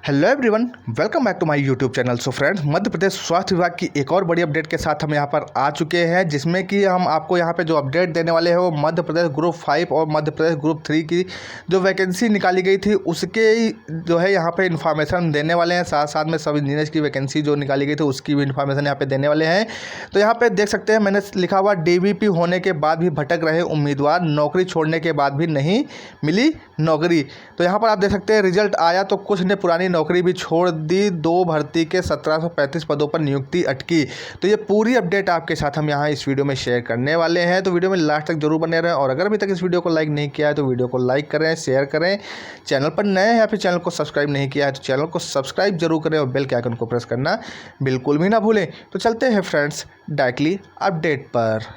Hello everyone, welcome back to my YouTube channel. So friends, Madhya Pradesh स्वास्थ्य विभाग की एक और बड़ी अपडेट के साथ हम यहाँ पर आ चुके हैं, जिसमें कि हम आपको यहाँ पे जो अपडेट देने वाले हैं वो मध्य प्रदेश ग्रुप 5 और मध्य प्रदेश ग्रुप 3 की जो वैकेंसी निकाली गई थी उसके जो है यहाँ पे इन्फॉर्मेशन देने वाले हैं। साथ साथ में सब इंजीनियर्स की वैकेंसी जो निकाली गई थी उसकी भी इन्फॉर्मेशन यहाँ पर देने वाले हैं। तो यहाँ पर देख सकते हैं, मैंने लिखा हुआ DVP होने के बाद भी भटक रहे उम्मीदवार, नौकरी छोड़ने के बाद भी नहीं मिली नौकरी। तो यहाँ पर आप देख सकते हैं रिजल्ट आया तो कुछ ने पुरानी नौकरी भी छोड़ दी, 2 भर्ती के 1735 पदों पर नियुक्ति अटकी। तो ये पूरी अपडेट आपके साथ हम यहाँ इस वीडियो में शेयर करने वाले हैं, तो वीडियो में लास्ट तक जरूर बने रहें। और अगर अभी तक इस वीडियो को लाइक नहीं किया है तो वीडियो को लाइक करें, शेयर करें। चैनल पर नए हैं या फिर चैनल को सब्सक्राइब नहीं किया है तो चैनल को सब्सक्राइब जरूर करें और बेल के आइकन को प्रेस करना बिल्कुल भी ना भूलें। तो चलते हैं फ्रेंड्स डायरेक्टली अपडेट पर।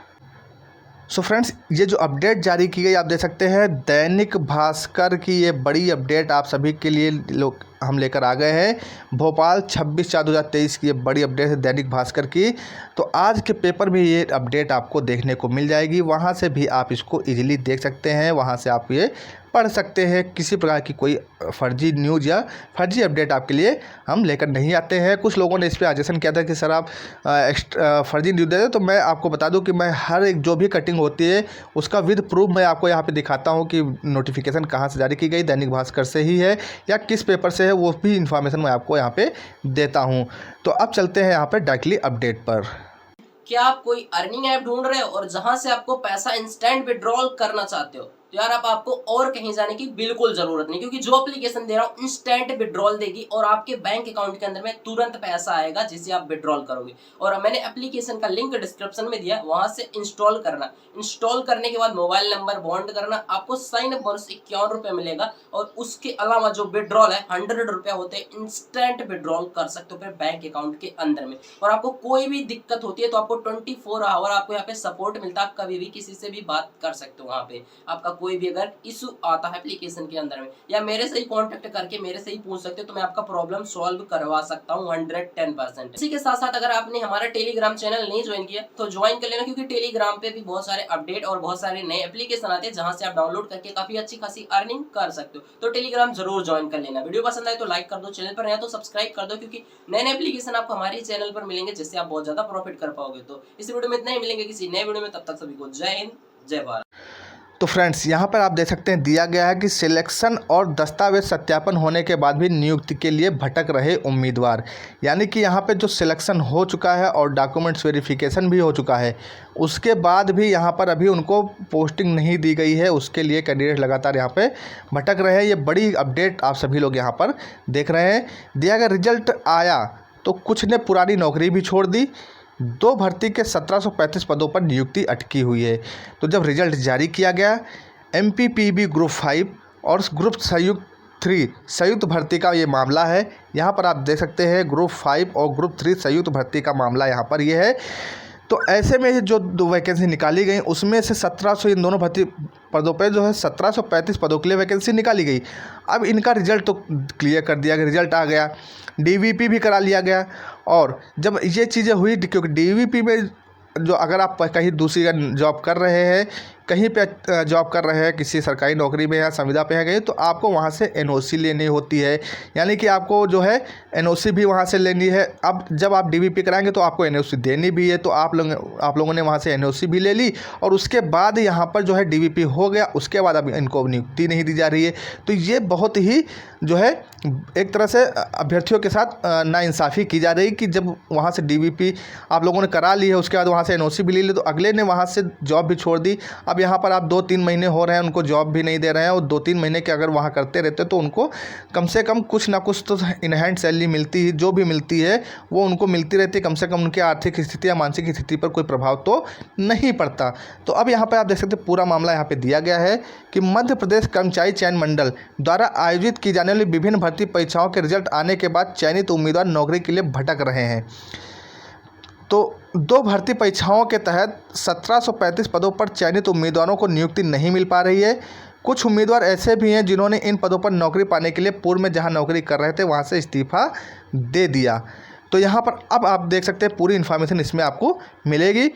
सो फ्रेंड्स, ये जो अपडेट जारी की गई आप देख सकते हैं, दैनिक भास्कर की ये बड़ी अपडेट आप सभी के लिए हम लेकर आ गए हैं। भोपाल 26/4/2023 की ये बड़ी अपडेट है दैनिक भास्कर की। तो आज के पेपर में ये अपडेट आपको देखने को मिल जाएगी, वहाँ से भी आप इसको इजीली देख सकते हैं, वहाँ से आप ये पढ़ सकते हैं। किसी प्रकार की कोई फर्जी न्यूज़ या फर्जी अपडेट आपके लिए हम लेकर नहीं आते हैं। कुछ लोगों ने इस पर ऑब्जेक्शन किया था कि सर आप फर्जी न्यूज़ दे दें, तो मैं आपको बता दूं कि मैं हर एक जो भी कटिंग होती है उसका विद प्रूफ मैं आपको यहाँ पे दिखाता हूँ कि नोटिफिकेशन कहाँ से जारी की गई, दैनिक भास्कर से ही है या किस पेपर से है, वो भी इन्फॉर्मेशन मैं आपको यहाँ पे देता हूँ। तो अब चलते हैं यहाँ पर डायरेक्टली अपडेट पर। क्या आप कोई अर्निंग ऐप ढूंढ रहे हो और जहां से आपको पैसा इंस्टेंट विड्रॉल करना चाहते हो, तो यार आपको और कहीं जाने की बिल्कुल जरूरत नहीं, क्योंकि जो एप्लीकेशन दे रहा हूँ इंस्टेंट विड्रॉल देगी और आपके बैंक अकाउंट के अंदर में तुरंत पैसा आएगा जिसे आप विड्रॉल करोगे। और मैंने एप्लीकेशन का लिंक डिस्क्रिप्शन में दिया, वहां से इंस्टॉल करना। इंस्टॉल करने के बाद मोबाइल नंबर बॉन्ड करना, आपको साइन अप बोनस 51 रुपये मिलेगा। और उसके अलावा जो विड्रॉल है 100 रुपया होते हैं, इंस्टेंट विड्रॉल कर सकते हो फिर बैंक अकाउंट के अंदर में। और आपको कोई भी दिक्कत होती है तो आपको 24 आवर आपको यहाँ पे सपोर्ट मिलता है, आप कभी भी किसी से भी बात कर सकते हो। वहाँ पे आपका कोई भी अगर इशू आता है एप्लीकेशन के अंदर में, या मेरे से ही कांटेक्ट करके मेरे से ही पूछ सकते हो, तो मैं आपका प्रॉब्लम सॉल्व करवा सकता हूँ 110%। इसी के साथ साथ अगर आपने हमारा टेलीग्राम चैनल नहीं ज्वाइन किया तो ज्वाइन कर लेना, क्योंकि टेलीग्राम पे भी बहुत सारे अपडेट और बहुत सारे नए एप्लीकेशन आते हैं जहां से आप डाउनलोड करके काफी अच्छी खासी अर्निंग कर सकते हो। तो टेलीग्राम जरूर ज्वाइन कर लेना। वीडियो पसंद आए तो लाइक कर दो, चैनल पर नया तो सब्सक्राइब कर दो, क्योंकि नए नए एप्लीकेशन आपको हमारे चैनल पर मिलेंगे जिससे आप बहुत ज्यादा प्रॉफिट कर पाओगे। तो इस वीडियो में इतना ही, मिलेंगे किसी नए वीडियो में, तब तक सभी को जय हिंद जय भारत। तो फ्रेंड्स, यहाँ पर आप देख सकते हैं दिया गया है कि सिलेक्शन और दस्तावेज सत्यापन होने के बाद भी नियुक्ति के लिए भटक रहे उम्मीदवार। यानी कि यहाँ पे जो सिलेक्शन हो चुका है और डॉक्यूमेंट्स वेरिफिकेशन भी हो चुका है, उसके बाद भी यहाँ पर अभी उनको पोस्टिंग नहीं दी गई है, उसके लिए कैंडिडेट लगातार यहाँ पे भटक रहे हैं। ये बड़ी अपडेट आप सभी लोग यहाँ पर देख रहे हैं। दिया गया रिजल्ट आया तो कुछ ने पुरानी नौकरी भी छोड़ दी, 2 भर्ती के 1735 पदों पर नियुक्ति अटकी हुई है। तो जब रिजल्ट जारी किया गया, MPPB ग्रुप 5 और ग्रुप संयुक्त 3 संयुक्त भर्ती का ये मामला है। यहाँ पर आप देख सकते हैं ग्रुप 5 और ग्रुप 3 संयुक्त भर्ती का मामला यहाँ पर ये है। तो ऐसे में जो 2 वैकेंसी निकाली गई उसमें से 1700 इन दोनों भर्ती पदों पे जो है 1735 पदों के लिए वैकेंसी निकाली गई। अब इनका रिजल्ट तो क्लियर कर दिया गया, रिजल्ट आ गया, DVP भी करा लिया गया। और जब ये चीज़ें हुई, क्योंकि DVP में जो अगर आप कहीं दूसरी जॉब कर रहे हैं, कहीं पे जॉब कर रहे हैं, किसी सरकारी नौकरी में या संविदा पे है गए, तो आपको वहाँ से NOC लेनी होती है। यानी कि आपको जो है NOC भी वहाँ से लेनी है। अब जब आप DVP कराएंगे तो आपको NOC देनी भी है, तो आप लोगों ने वहाँ से NOC भी ले ली और उसके बाद यहाँ पर जो है DVP हो गया। उसके बाद अब इनको नियुक्ति नहीं दी जा रही है। तो ये बहुत ही जो है एक तरह से अभ्यर्थियों के साथ नाइंसाफ़ी की जा रही कि जब वहाँ से DVP आप लोगों ने करा ली है, उसके बाद वहाँ से NOC भी ले ली, तो अगले ने वहाँ से जॉब भी छोड़ दी। अब यहाँ पर आप 2-3 महीने हो रहे हैं उनको जॉब भी नहीं दे रहे हैं, और 2-3 महीने के अगर वहाँ करते रहते तो उनको कम से कम कुछ ना कुछ तो इन हैंड सैलरी मिलती ही, जो भी मिलती है वो उनको मिलती रहती है। कम से कम उनकी आर्थिक स्थिति या मानसिक स्थिति पर कोई प्रभाव तो नहीं पड़ता। तो अब यहाँ पर आप देख सकते हैं पूरा मामला यहाँ पर दिया गया है कि मध्य प्रदेश कर्मचारी चयन मंडल द्वारा आयोजित की जाने वाली विभिन्न भर्ती परीक्षाओं के रिजल्ट आने के बाद चयनित उम्मीदवार नौकरी के लिए भटक रहे हैं। तो 2 भर्ती परीक्षाओं के तहत 1735 पदों पर चयनित उम्मीदवारों को नियुक्ति नहीं मिल पा रही है। कुछ उम्मीदवार ऐसे भी हैं जिन्होंने इन पदों पर नौकरी पाने के लिए पूर्व में जहां नौकरी कर रहे थे वहां से इस्तीफा दे दिया। तो यहाँ पर अब आप देख सकते हैं पूरी इन्फॉर्मेशन इसमें आपको मिलेगी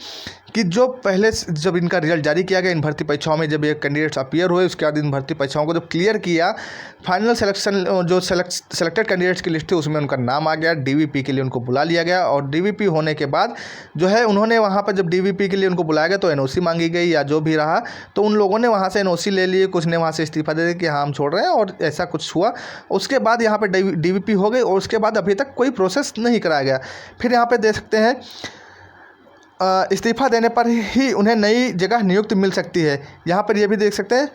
कि जो पहले जब इनका रिजल्ट जारी किया गया इन भर्ती परीक्षाओं में, जब ये कैंडिडेट्स अपीयर हुए, उसके बाद इन भर्ती परीक्षाओं को जब क्लियर किया, फाइनल सिलेक्शन जो सेलेक्टेड कैंडिडेट्स की लिस्ट थी उसमें उनका नाम आ गया, डीवीपी के लिए उनको बुला लिया गया। और डीवीपी होने के बाद जो है उन्होंने वहाँ पर जब डीवीपी के लिए उनको बुलाया गया तो एनओसी मांगी गई या जो भी रहा, तो उन लोगों ने वहाँ से एनओसी ले लिए, कुछ ने वहाँ से इस्तीफा दे दिया कि हाँ हम छोड़ रहे हैं, और ऐसा कुछ हुआ। उसके बाद यहाँ पर डीवीपी हो गई और उसके बाद अभी तक कोई प्रोसेस नहीं कराया गया। फिर यहाँ पर देख सकते हैं इस्तीफा देने पर ही उन्हें नई जगह नियुक्ति मिल सकती है। यहाँ पर ये भी देख सकते हैं।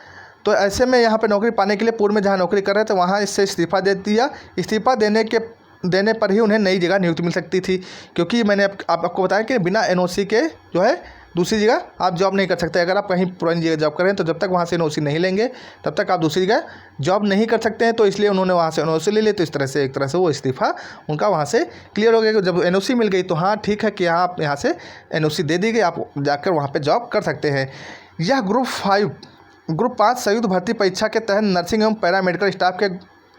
तो ऐसे में यहाँ पर नौकरी पाने के लिए पूर्व में जहाँ नौकरी कर रहे थे वहाँ इससे इस्तीफा दे दिया। इस्तीफा देने पर ही उन्हें नई जगह नियुक्ति मिल सकती थी, क्योंकि मैंने आपको बताया कि बिना एनओसी के जो है दूसरी जगह आप जॉब नहीं कर सकते। अगर आप कहीं पुरानी जगह जॉब कर रहे हैं तो जब तक वहाँ से एनओसी नहीं लेंगे तब तक आप दूसरी जगह जॉब नहीं कर सकते हैं। तो इसलिए उन्होंने वहाँ से एनओसी ले ली। तो इस तरह से एक तरह से वो इस्तीफा उनका वहाँ से क्लियर हो गया। जब एनओसी मिल गई तो हाँ ठीक है कि हाँ आप यहाँ से एनओसी दे दी गई, आप जाकर वहाँ पर जॉब कर सकते हैं। यह ग्रुप 5 संयुक्त भर्ती परीक्षा के तहत नर्सिंग एवं पैरामेडिकल स्टाफ के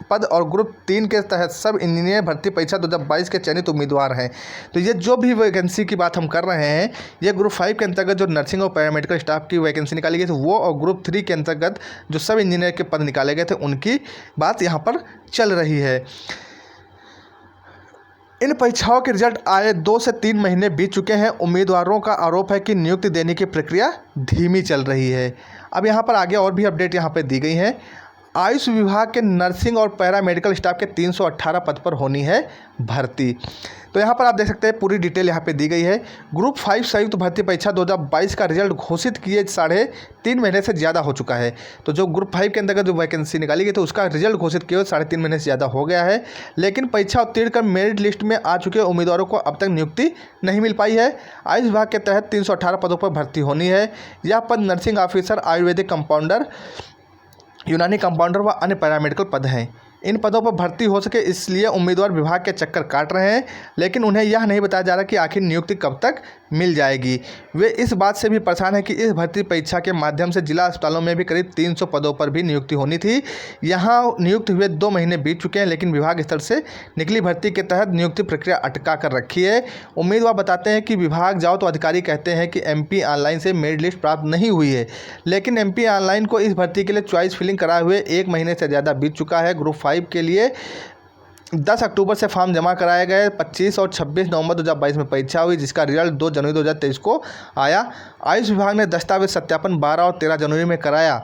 पद और ग्रुप 3 के तहत सब इंजीनियर भर्ती परीक्षा 2022 के चयनित उम्मीदवार हैं। तो ये जो भी वैकेंसी की बात हम कर रहे हैं, ये ग्रुप 5 के अंतर्गत जो नर्सिंग और पैरामेडिकल स्टाफ की वैकेंसी निकाली गई थी वो, और ग्रुप 3 के अंतर्गत जो सब इंजीनियर के पद निकाले गए थे उनकी बात यहाँ पर चल रही है। इन परीक्षाओं के रिजल्ट आए 2 से 3 महीने बीत चुके हैं। उम्मीदवारों का आरोप है कि नियुक्ति देने की प्रक्रिया धीमी चल रही है। अब यहाँ पर आगे और भी अपडेट यहाँ पर दी गई हैं। आयुष विभाग के नर्सिंग और पैरामेडिकल स्टाफ के 318 पद पर होनी है भर्ती। तो यहाँ पर आप देख सकते हैं पूरी डिटेल यहाँ पे दी गई है। ग्रुप 5 संयुक्त भर्ती परीक्षा 2022 का रिजल्ट घोषित किए 3.5 महीने से ज़्यादा हो चुका है। तो जो ग्रुप 5 के अंतर्गत जो वैकेंसी निकाली गई तो उसका रिजल्ट घोषित किए 3.5 महीने से ज़्यादा हो गया है, लेकिन परीक्षा उत्तीर्ण कर मेरिट लिस्ट में आ चुके उम्मीदवारों को अब तक नियुक्ति नहीं मिल पाई है। आयुष विभाग के तहत 318 पदों पर भर्ती होनी है। यह पद नर्सिंग ऑफिसर, आयुर्वेदिक कंपाउंडर, यूनानी कंपाउंडर व अन्य पैरामेडिकल पद हैं। इन पदों पर भर्ती हो सके इसलिए उम्मीदवार विभाग के चक्कर काट रहे हैं, लेकिन उन्हें यह नहीं बताया जा रहा कि आखिर नियुक्ति कब तक मिल जाएगी। वे इस बात से भी परेशान हैं कि इस भर्ती परीक्षा के माध्यम से जिला अस्पतालों में भी करीब 300 पदों पर भी नियुक्ति होनी थी। यहाँ नियुक्त हुए 2 महीने बीत चुके हैं, लेकिन विभाग स्तर से निकली भर्ती के तहत नियुक्ति प्रक्रिया अटका कर रखी है। उम्मीदवार बताते हैं कि विभाग जाओ तो अधिकारी कहते हैं कि MP ऑनलाइन से मेरिट लिस्ट प्राप्त नहीं हुई है, लेकिन MP ऑनलाइन को इस भर्ती के लिए चॉइस फिलिंग कराए हुए 1 महीने से ज़्यादा बीत चुका है। ग्रुप 5 के लिए 10 अक्टूबर से फॉर्म जमा कराए गए। 25 और 26 नवंबर 2022 में परीक्षा हुई, जिसका रिजल्ट 2 जनवरी 2023 को आया। आयुष विभाग ने दस्तावेज सत्यापन 12 और 13 जनवरी में कराया।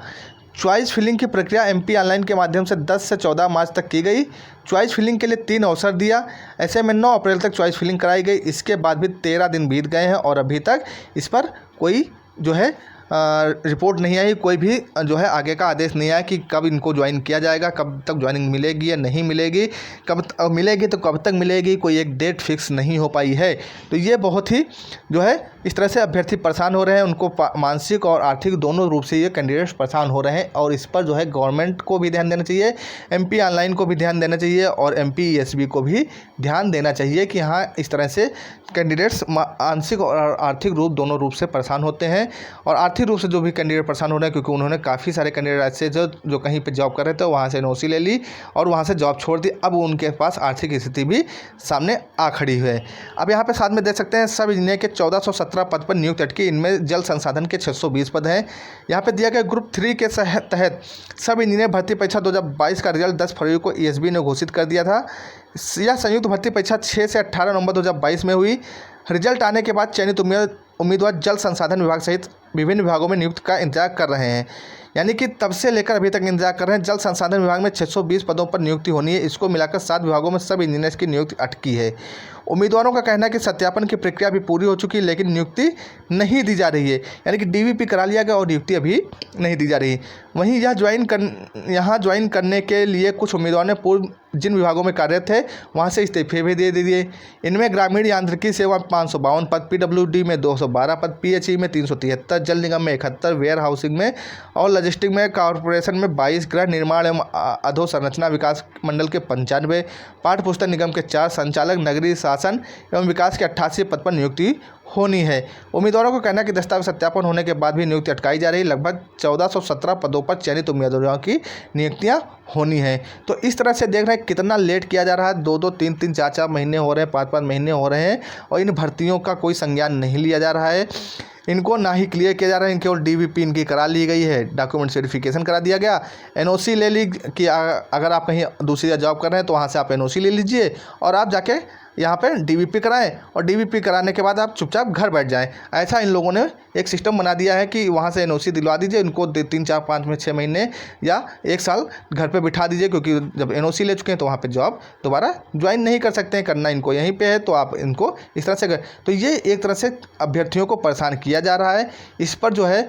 चॉइस फिलिंग की प्रक्रिया MP ऑनलाइन के माध्यम से 10 से 14 मार्च तक की गई। चॉइस फिलिंग के लिए 3 अवसर दिया। ऐसे में 9 अप्रैल तक चॉइस फिलिंग कराई गई। इसके बाद भी 13 दिन बीत गए हैं और अभी तक इस पर कोई जो है रिपोर्ट नहीं आई, कोई भी जो है आगे का आदेश नहीं आया कि कब इनको ज्वाइन किया जाएगा, कब तक ज्वाइनिंग मिलेगी या नहीं मिलेगी, कब मिलेगी तो कब तक मिलेगी, कोई एक डेट फिक्स नहीं हो पाई है। तो ये बहुत ही जो है इस तरह से अभ्यर्थी परेशान हो रहे हैं, उनको मानसिक और आर्थिक दोनों रूप से ये कैंडिडेट्स परेशान हो रहे हैं। और इस पर जो है गवर्नमेंट को भी ध्यान देना चाहिए, MP ऑनलाइन को भी ध्यान देना चाहिए और MP ESB को भी ध्यान देना चाहिए कि हाँ इस तरह से कैंडिडेट्स मानसिक और आर्थिक रूप दोनों रूप से परेशान होते हैं। और आर्थिक रूप से जो भी कैंडिडेट परेशान हो रहे हैं क्योंकि उन्होंने काफ़ी सारे कैंडिडेट ऐसे जो कहीं पे जॉब कर रहे थे वहाँ से NOC ले ली और वहाँ से जॉब छोड़ दी। अब उनके पास आर्थिक स्थिति भी सामने आ खड़ी है। अब यहाँ पे साथ में देख सकते हैं सब इंजीनियर के 1417 पद पर नियुक्ति अटकी, इनमें जल संसाधन के 620 पद हैं। यहाँ पे दिया गया ग्रुप 3 के तहत सब इंजीनियर भर्ती परीक्षा 2022 का रिजल्ट 10 फरवरी को ESB ने घोषित कर दिया था। यह संयुक्त भर्ती परीक्षा 6 से 18 नवंबर 2022 में हुई। रिजल्ट आने के बाद चयनित उम्मीदवार जल संसाधन विभाग सहित विभिन्न विभागों में नियुक्ति का इंतजार कर रहे हैं, यानी कि तब से लेकर अभी तक इंतजार कर रहे हैं। जल संसाधन विभाग में 620 पदों पर नियुक्ति होनी है। इसको मिलाकर 7 विभागों में सब इंजीनियर्स की नियुक्ति अटकी है। उम्मीदवारों का कहना है कि सत्यापन की प्रक्रिया भी पूरी हो चुकी है, लेकिन नियुक्ति नहीं दी जा रही है, यानी कि DVP करा लिया गया और नियुक्ति अभी नहीं दी जा रही। वहीं यहाँ ज्वाइन करने के लिए कुछ उम्मीदवारों ने पूर्व जिन विभागों में कार्यरत थे वहाँ से इस्तीफे भी दे दिए। इनमें ग्रामीण यांत्रिकी सेवा 552 पद, PWD में 212 पद, PHE में 373, जल निगम में 71, वेयर हाउसिंग में और लॉजिस्टिक में कॉरपोरेशन में 22, गृह निर्माण एवं अधोसंरचना विकास मंडल के 95, पाठ्य पुस्तक निगम के 4, संचालक नगरीय प्रशासन एवं विकास के 88 पद पर नियुक्ति होनी है। उम्मीदवारों को कहना है कि दस्तावेज सत्यापन होने के बाद भी नियुक्ति अटकाई जा रही है। लगभग 1417 पदों पर चयनित उम्मीदवारों की नियुक्तियां होनी है। तो इस तरह से देख रहे हैं कितना लेट किया जा रहा है। 2-2, 3-3, 4-4 महीने हो रहे हैं, 5-5 महीने हो रहे हैं और इन भर्तियों का कोई संज्ञान नहीं लिया जा रहा है। इनको ना ही क्लियर किया जा रहा है, इनकी और डीवीपी इनकी करा ली गई है, डॉक्यूमेंट वेरिफिकेशन करा दिया गया, एनओसी ले ली कि अगर आप कहीं दूसरी जगह जॉब कर रहे हैं तो वहाँ से आप एनओसी ले लीजिए और आप जाके यहाँ पे डीवीपी कराएं और डीवीपी कराने के बाद आप चुपचाप घर बैठ जाएं। ऐसा इन लोगों ने एक सिस्टम बना दिया है कि वहाँ से एनओसी दिलवा दीजिए, इनको 3, 4, 5 में 6 महीने या 1 साल घर पे बिठा दीजिए, क्योंकि जब एनओसी ले चुके हैं तो वहाँ पे जॉब दोबारा ज्वाइन नहीं कर सकते हैं, करना इनको यहीं पे है, तो आप इनको इस तरह से तो ये एक तरह से अभ्यर्थियों को परेशान किया जा रहा है। इस पर जो है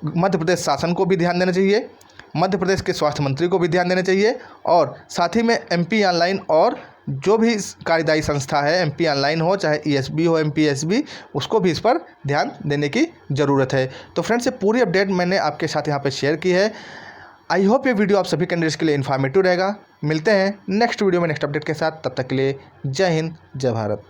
मध्य प्रदेश शासन को भी ध्यान देना चाहिए, मध्य प्रदेश के स्वास्थ्य मंत्री को भी ध्यान देना चाहिए और साथ ही में एमपी ऑनलाइन और जो भी कार्यदायी संस्था है, एमपी ऑनलाइन हो चाहे ईएसबी हो, एमपीएसबी, उसको भी इस पर ध्यान देने की ज़रूरत है। तो फ्रेंड्स, ये पूरी अपडेट मैंने आपके साथ यहाँ पे शेयर की है। आई होप ये वीडियो आप सभी कैंडिडेट्स के लिए इन्फॉर्मेटिव रहेगा। मिलते हैं नेक्स्ट वीडियो में नेक्स्ट अपडेट के साथ, तब तक के लिए जय हिंद, जय भारत।